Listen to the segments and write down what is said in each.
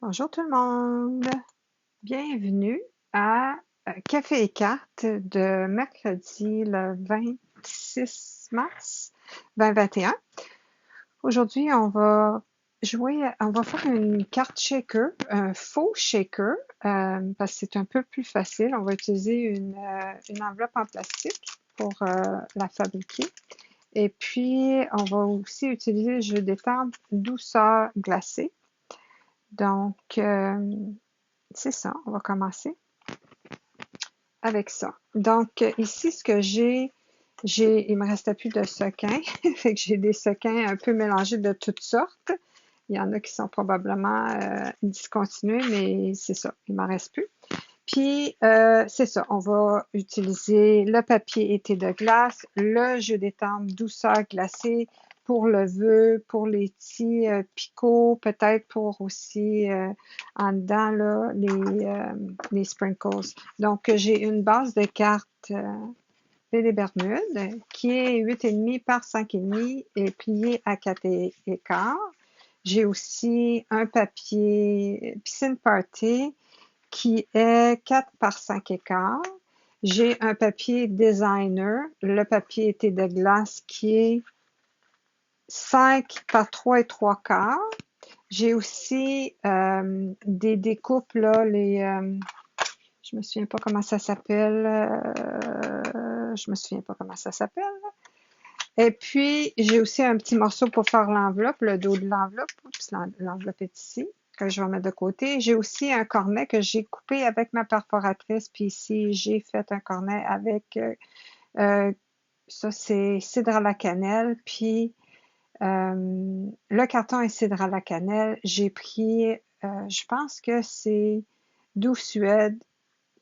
Bonjour tout le monde, bienvenue à Café et cartes de mercredi le 26 mars 2021. Aujourd'hui, on va faire une carte shaker, un faux shaker, parce que c'est un peu plus facile. On va utiliser une enveloppe en plastique pour la fabriquer. Et puis, on va aussi utiliser le jeu des cartes douceur glacée. Donc, c'est ça, on va commencer avec ça. Donc, ici, ce que il me restait plus de sequins, fait que j'ai des sequins un peu mélangés de toutes sortes. Il y en a qui sont probablement discontinués, mais c'est ça, il m'en reste plus. Puis, c'est ça, on va utiliser le papier été de glace, le jeu d'étampe douceur glacée pour le vœu, pour les petits picots, peut-être pour aussi en dedans là, les sprinkles. Donc, j'ai une base de cartes des Bermudes qui est 8,5 par 5,5 et pliée à 4,15. J'ai aussi un papier piscine party qui est 4 par 5 écarts. J'ai un papier designer, le papier été de glace qui est 5 par 3 et 3 quarts. J'ai aussi des découpes, là, je me souviens pas comment ça s'appelle. Je me souviens pas comment ça s'appelle. Et puis, j'ai aussi un petit morceau pour faire l'enveloppe, le dos de l'enveloppe. Oups, l'enveloppe est ici, que je vais mettre de côté. J'ai aussi un cornet que j'ai coupé avec ma perforatrice. Puis ici, j'ai fait un cornet avec, ça c'est cidre à la cannelle. Puis, le carton est cidre à la cannelle. J'ai pris, je pense que c'est Doux Suède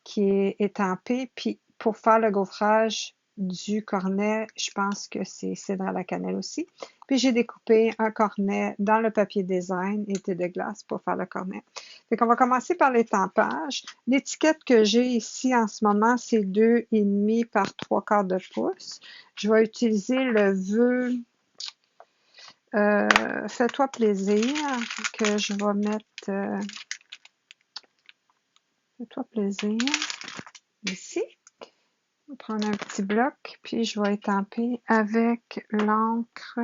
qui est étampé. Puis, pour faire le gaufrage du cornet, je pense que c'est cidre à la cannelle aussi. Puis j'ai découpé un cornet dans le papier design été de glace pour faire le cornet. Fait qu'on va commencer par l'étampage. L'étiquette que j'ai ici en ce moment, c'est 2,5 par 3 quarts de pouce. Je vais utiliser le vœu Fais-toi plaisir que je vais mettre Fais-toi plaisir ici. Je vais prendre un petit bloc, puis je vais étamper avec l'encre.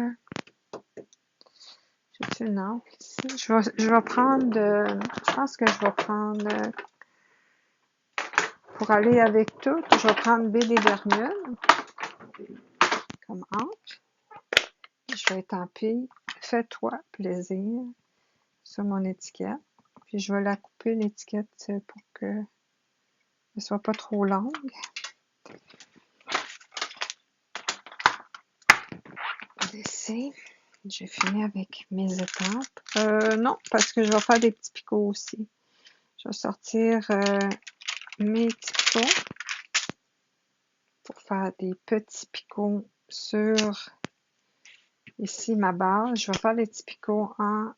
J'ai une encre ici. Je vais prendre, je pense que je vais prendre, pour aller avec tout, je vais prendre B des Bermudes comme encre. Je vais étamper Fais-toi plaisir sur mon étiquette. Puis je vais la couper l'étiquette pour que ne soit pas trop longue. Ici, j'ai fini avec mes étampes. Non, parce que je vais faire des petits picots aussi. Je vais sortir mes petits picots pour faire des petits picots sur ici ma base. Je vais faire des petits picots en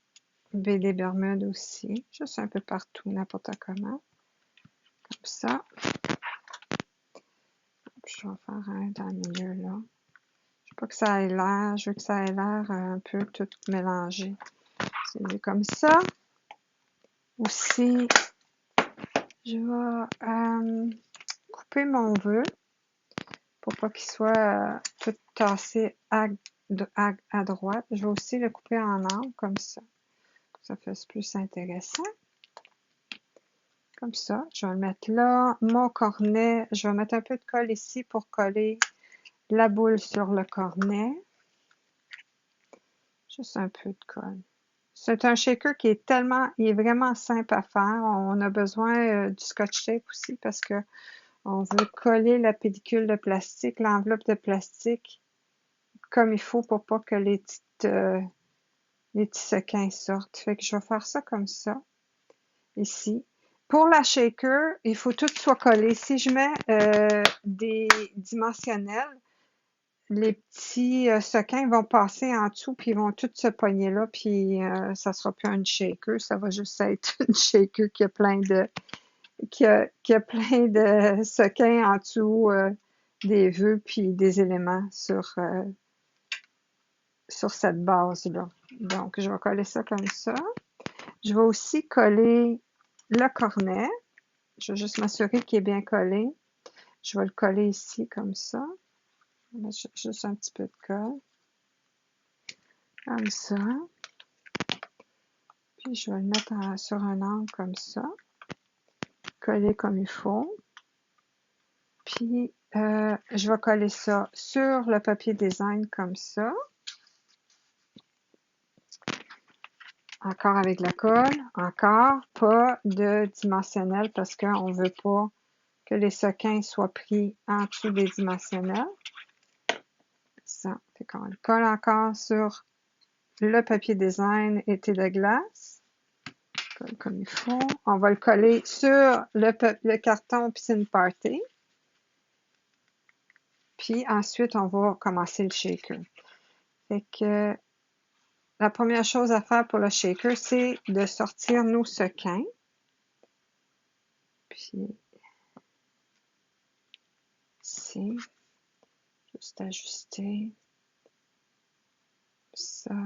BD Bermude aussi, juste un peu partout, n'importe comment. Comme ça. Puis je vais faire un dans le milieu là. Je veux pas que ça ait l'air, je veux que ça ait l'air un peu tout mélangé. C'est comme ça. Aussi, je vais couper mon vœu pour pas qu'il soit tout tassé à droite. Je vais aussi le couper en angle comme ça. Ça fait plus intéressant. Comme ça, je vais le mettre là. Mon cornet, je vais mettre un peu de colle ici pour coller la boule sur le cornet. Juste un peu de colle. C'est un shaker qui est il est vraiment simple à faire. On a besoin du scotch tape aussi parce que on veut coller la pellicule de plastique, l'enveloppe de plastique comme il faut pour pas que les petits sequins sortent. Fait que je vais faire ça comme ça, ici. Pour la shaker, il faut tout soit collé. Si je mets des dimensionnels, les petits sequins vont passer en dessous, puis ils vont tous se pogner là, puis ça sera plus une shaker, ça va juste être une shaker qui a plein de qui a plein de sequins en dessous des vœux puis des éléments sur cette base-là. Donc, je vais coller ça comme ça. Je vais aussi coller le cornet. Je vais juste m'assurer qu'il est bien collé. Je vais le coller ici comme ça. Je vais mettre juste un petit peu de colle. Comme ça. Puis je vais le mettre sur un angle comme ça. Coller comme il faut. Puis je vais coller ça sur le papier design comme ça. Encore avec la colle. Encore pas de dimensionnel parce qu'on veut pas que les sequins soient pris en dessous des dimensionnels. Ça, fait qu'on le colle encore sur le papier design été de glace. Colle comme il faut. On va le coller sur le carton Piscine Party. Puis ensuite, on va commencer le shaker. Fait que la première chose à faire pour le shaker, c'est de sortir nos sequins. Puis ici, juste ajuster ça.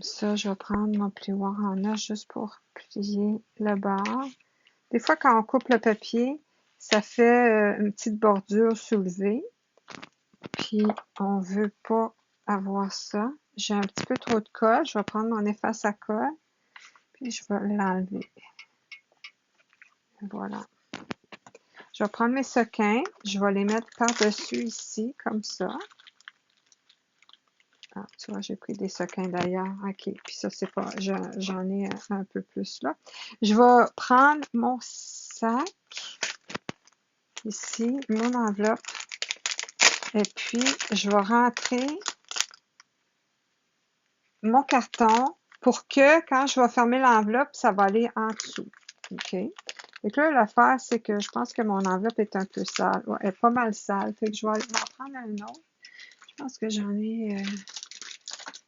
Ça, je vais prendre mon plioir en os juste pour plier le bord. Des fois, quand on coupe le papier, ça fait une petite bordure soulevée. Puis, on veut pas avoir ça. J'ai un petit peu trop de colle. Je vais prendre mon efface à colle. Puis, je vais l'enlever. Voilà. Je vais prendre mes sequins. Je vais les mettre par-dessus ici, comme ça. Ah, tu vois, j'ai pris des sequins d'ailleurs. OK. Puis ça, c'est pas... J'en ai un peu plus là. Je vais prendre mon sac. Ici, mon enveloppe. Et puis, je vais rentrer mon carton pour que quand je vais fermer l'enveloppe, ça va aller en dessous. OK? Et que là, l'affaire, c'est que je pense que mon enveloppe est un peu sale. Ouais, elle est pas mal sale. Fait que je vais en prendre un autre. Je pense que j'en ai...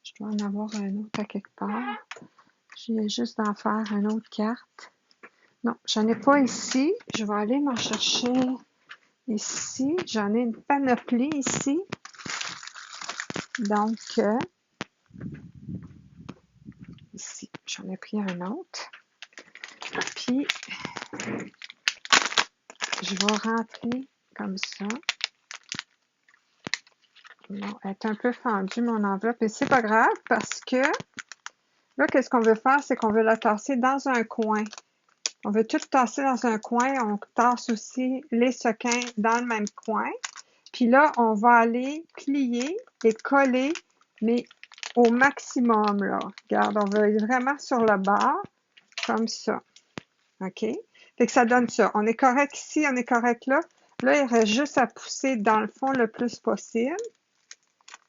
je dois en avoir un autre à quelque part. J'ai juste d'en faire une autre carte. Non, j'en ai pas ici. Je vais aller m'en chercher ici. J'en ai une panoplie ici. Donc, ici, j'en ai pris un autre. Puis, je vais rentrer comme ça. Bon, elle est un peu fendue, mon enveloppe, mais c'est pas grave parce que là, qu'est-ce qu'on veut faire? C'est qu'on veut la tasser dans un coin. On veut tout tasser dans un coin. On tasse aussi les sequins dans le même coin. Puis là, on va aller plier et coller, mais au maximum, là. Regarde, on va être vraiment sur le bord, comme ça. OK? Fait que ça donne ça. On est correct ici, on est correct là. Là, il reste juste à pousser dans le fond le plus possible.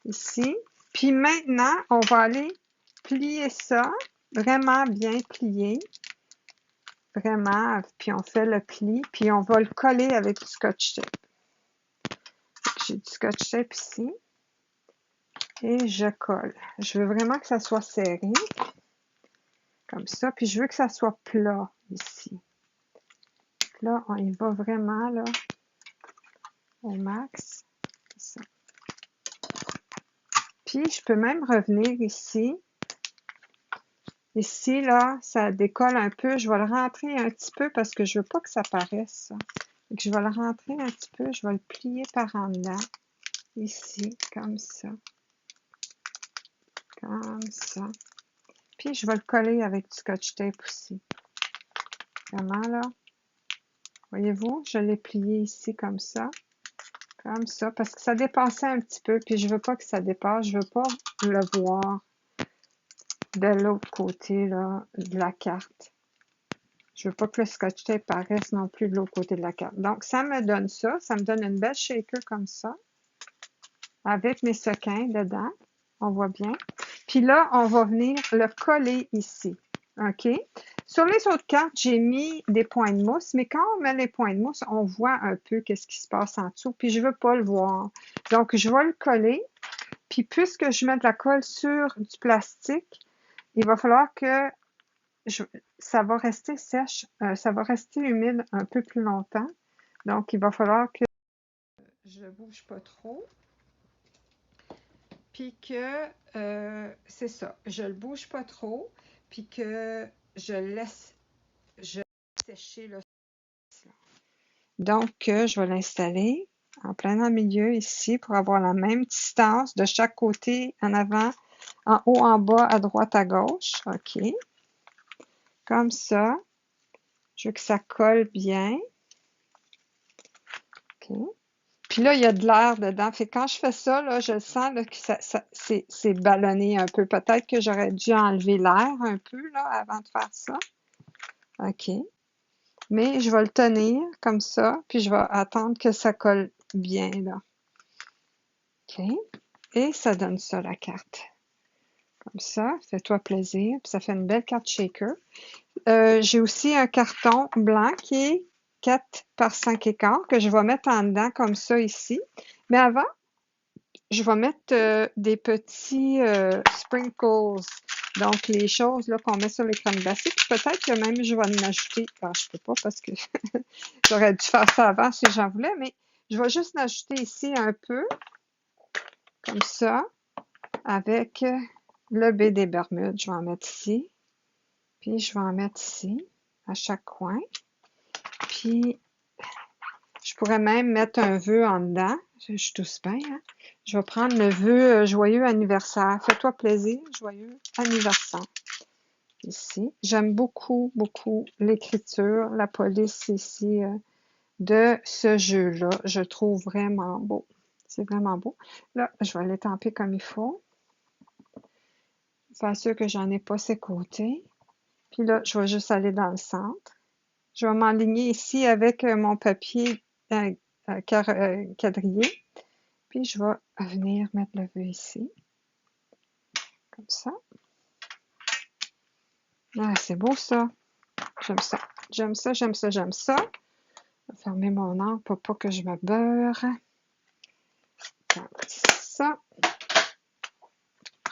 Ici. Puis maintenant, on va aller plier ça, vraiment bien plié. Vraiment, puis on fait le pli, puis on va le coller avec du scotch tape. J'ai du scotch tape ici. Et je colle. Je veux vraiment que ça soit serré. Comme ça. Puis je veux que ça soit plat ici. Là, on y va vraiment là au max. Ça. Puis je peux même revenir ici. Ici, là, ça décolle un peu. Je vais le rentrer un petit peu parce que je veux pas que ça paraisse. Ça. Donc, je vais le rentrer un petit peu. Je vais le plier par en dedans. Ici, comme ça. Comme ça. Puis, je vais le coller avec du scotch tape aussi. Vraiment, là. Voyez-vous, je l'ai plié ici comme ça. Comme ça, parce que ça dépassait un petit peu. Puis, je veux pas que ça dépasse. Je veux pas le voir de l'autre côté, là, de la carte. Je veux pas que le scotch tape paraisse non plus de l'autre côté de la carte. Donc, ça me donne ça. Ça me donne une belle shaker comme ça. Avec mes sequins dedans. On voit bien. Puis là, on va venir le coller ici. OK? Sur les autres cartes, j'ai mis des points de mousse. Mais quand on met les points de mousse, on voit un peu qu'est-ce qui se passe en dessous. Puis je veux pas le voir. Donc, je vais le coller. Puis puisque je mets de la colle sur du plastique, il va falloir que ça va rester sèche, ça va rester humide un peu plus longtemps. Donc, il va falloir que je ne bouge pas trop. puis que c'est ça, je le bouge pas trop, puis que je laisse sécher le sauce. Donc, je vais l'installer en plein dans le milieu ici pour avoir la même distance de chaque côté, en avant, en haut, en bas, à droite, à gauche. OK. Comme ça. Je veux que ça colle bien. OK. Puis là, il y a de l'air dedans. Fait que quand je fais ça, là, je sens là, que c'est ballonné un peu. Peut-être que j'aurais dû enlever l'air un peu là, avant de faire ça. OK. Mais je vais le tenir comme ça, puis je vais attendre que ça colle bien là. OK. Et ça donne ça, la carte. Comme ça, fais-toi plaisir. Puis ça fait une belle carte shaker. J'ai aussi un carton blanc qui est 4 par 5 écarts que je vais mettre en dedans comme ça ici. Mais avant, je vais mettre des petits sprinkles. Donc, les choses là qu'on met sur les crèmes glacées. Puis peut-être que même je vais en ajouter. Ah, je peux pas parce que j'aurais dû faire ça avant si j'en voulais. Mais je vais juste en ajouter ici un peu. Comme ça. Avec le baie des Bermudes. Je vais en mettre ici. Puis je vais en mettre ici. À chaque coin. Puis je pourrais même mettre un vœu en dedans. Je suis tous bien, hein? Je vais prendre le vœu joyeux anniversaire. Fais-toi plaisir, joyeux anniversaire. Ici. J'aime beaucoup, beaucoup l'écriture, la police ici de ce jeu-là. Je trouve vraiment beau. C'est vraiment beau. Là, je vais l'étamper comme il faut. Faire sûr que j'en ai pas ses côtés. Puis là, je vais juste aller dans le centre. Je vais m'enligner ici avec mon papier quadrillé. Puis je vais venir mettre le vœu ici. Comme ça. Ah, c'est beau ça. J'aime ça. J'aime ça, j'aime ça, j'aime ça. Je vais fermer mon encre pour pas que je me beurre. Comme ça.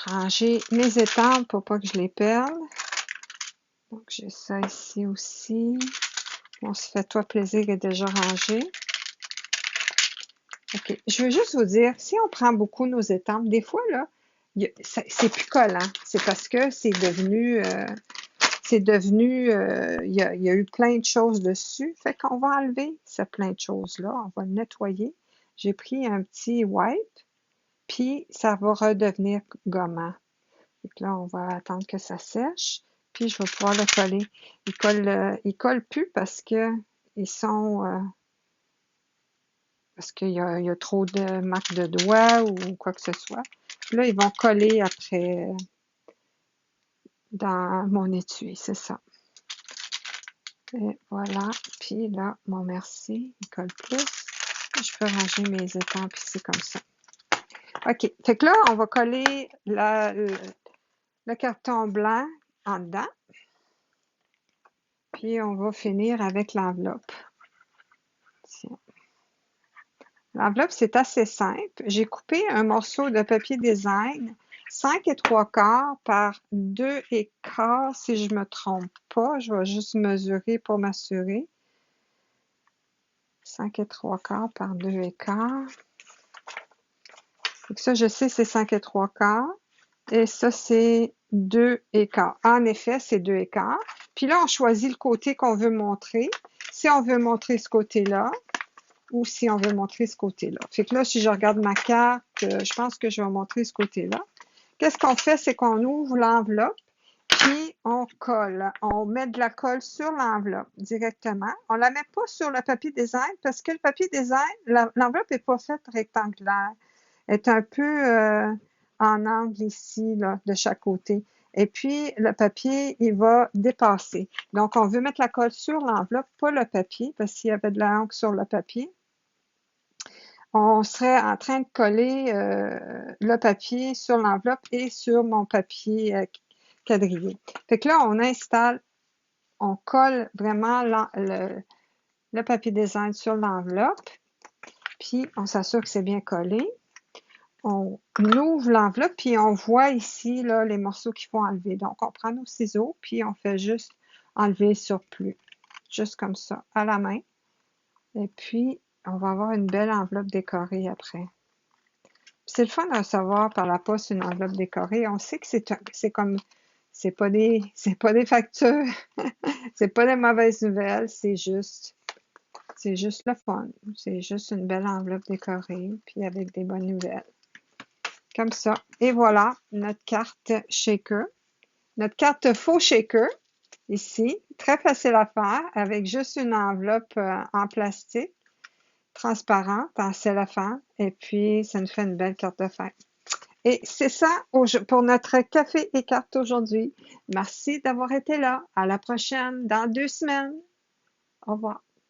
Ranger mes étampes pour pas que je les perde. Donc j'ai ça ici aussi. On se fait toi plaisir est déjà rangé. OK. Je veux juste vous dire, si on prend beaucoup nos étampes, des fois, là, c'est plus collant. C'est parce que il y a eu plein de choses dessus. Fait qu'on va enlever ce plein de choses-là. On va le nettoyer. J'ai pris un petit wipe, puis ça va redevenir gommant. Donc là, on va attendre que ça sèche, puis je vais pouvoir le coller. Il colle plus parce que ils sont, parce qu'il y a trop de marques de doigts ou quoi que ce soit. Là, ils vont coller après dans mon étui, c'est ça. Et voilà. Puis là, mon merci, il colle plus. Je peux ranger mes étampes ici comme ça. OK. Fait que là, on va coller le carton blanc en dedans. Puis on va finir avec l'enveloppe. L'enveloppe, c'est assez simple. J'ai coupé un morceau de papier design 5 et 3/4 par 2 et quart, si je me trompe pas. Je vais juste mesurer pour m'assurer. 5 et 3/4 par 2 et quart. Donc ça, je sais, c'est 5 et 3/4. Et ça, c'est 2 et quart. En effet, c'est 2 et quart. Puis là, on choisit le côté qu'on veut montrer. Si on veut montrer ce côté-là, ou si on veut montrer ce côté-là. Fait que là, si je regarde ma carte, je pense que je vais montrer ce côté-là. Qu'est-ce qu'on fait? C'est qu'on ouvre l'enveloppe, puis on colle. On met de la colle sur l'enveloppe directement. On la met pas sur le papier design parce que le papier design, l'enveloppe n'est pas faite rectangulaire. Elle est un peu en angle ici, là, de chaque côté. Et puis, le papier, il va dépasser. Donc, on veut mettre la colle sur l'enveloppe, pas le papier, parce qu'il y avait de la encre sur le papier. On serait en train de coller le papier sur l'enveloppe et sur mon papier quadrillé. Fait que là, on colle vraiment le papier design sur l'enveloppe, puis on s'assure que c'est bien collé. On ouvre l'enveloppe, puis on voit ici là, les morceaux qu'il faut enlever. Donc, on prend nos ciseaux, puis on fait juste enlever le surplus. Juste comme ça, à la main. Et puis, on va avoir une belle enveloppe décorée après. C'est le fun de recevoir par la poste une enveloppe décorée. On sait que c'est comme, c'est pas des factures, c'est pas des mauvaises nouvelles, c'est juste le fun. C'est juste une belle enveloppe décorée, puis avec des bonnes nouvelles. Comme ça. Et voilà, notre carte shaker. Notre carte faux shaker, ici. Très facile à faire, avec juste une enveloppe en plastique, transparente, en cellophane. Et puis, ça nous fait une belle carte de fête. Et c'est ça pour notre café et carte aujourd'hui. Merci d'avoir été là. À la prochaine, dans 2 semaines. Au revoir.